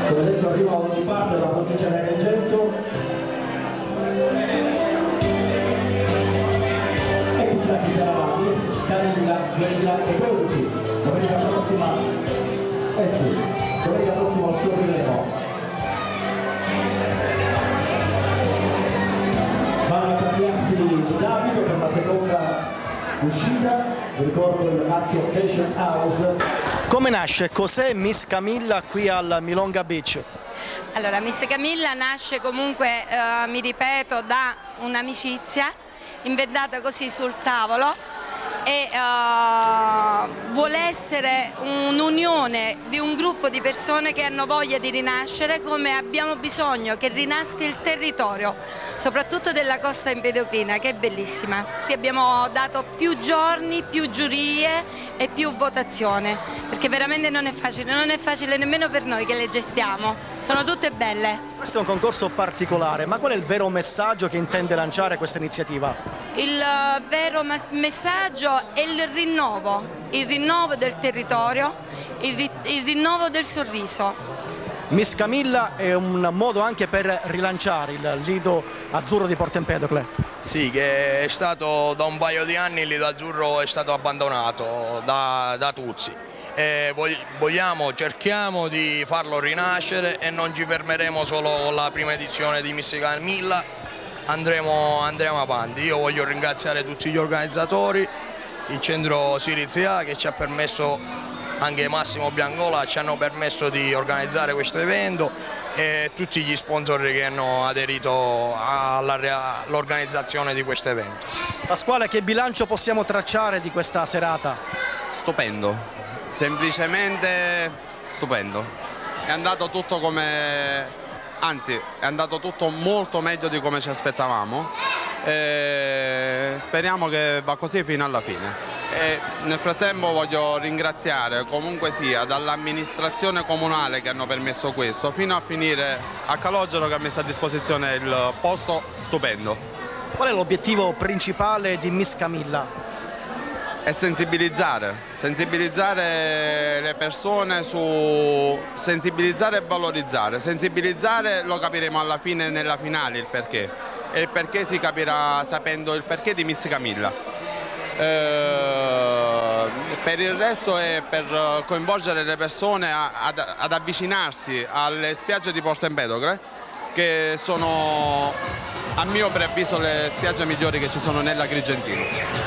Come detto arriva ogni parte della provincia di Agrigento e chissà chi sarà la Miss Camilla 2012. Domenica prossima, domenica prossima lo scopriremo. Vanno a cambiarsi Davide per la seconda uscita, vi ricordo il marchio Fashion House. Come nasce? Cos'è Miss Camilla qui al Milonga Beach? Allora, Miss Camilla nasce comunque, mi ripeto, da un'amicizia inventata così sul tavolo e vuole essere un'unione di un gruppo di persone che hanno voglia di rinascere, come abbiamo bisogno che rinasca il territorio, soprattutto della Costa Empedocrina, che è bellissima. Ti abbiamo dato più giorni, più giurie e più votazione, perché veramente non è facile nemmeno per noi che le gestiamo, sono tutte belle. Questo è un concorso particolare, ma qual è il vero messaggio che intende lanciare questa iniziativa? Il vero messaggio è il rinnovo del territorio, il rinnovo del sorriso. Miss Camilla è un modo anche per rilanciare il lido azzurro di Porto Empedocle. Sì, che è stato da un paio di anni il lido azzurro è stato abbandonato da tutti. E cerchiamo di farlo rinascere e non ci fermeremo solo con la prima edizione di Miss Camilla, andremo avanti. Io voglio ringraziare tutti gli organizzatori, il centro Sirizia che ci ha permesso, anche Massimo Biancola, ci hanno permesso di organizzare questo evento e tutti gli sponsor che hanno aderito all'organizzazione di questo evento. Pasquale, che bilancio possiamo tracciare di questa serata? Stupendo, semplicemente stupendo. È andato tutto anzi è andato tutto molto meglio di come ci aspettavamo e speriamo che va così fino alla fine. E nel frattempo voglio ringraziare comunque sia dall'amministrazione comunale che hanno permesso questo fino a finire a Calogero che ha messo a disposizione il posto stupendo. Qual è l'obiettivo principale di Miss Camilla? È sensibilizzare le persone sensibilizzare e valorizzare. Sensibilizzare lo capiremo alla fine nella finale il perché, e il perché si capirà sapendo il perché di Miss Camilla. Per il resto è per coinvolgere le persone ad avvicinarsi alle spiagge di Porto Empedocle, che sono a mio preavviso le spiagge migliori che ci sono nell'Agrigentino.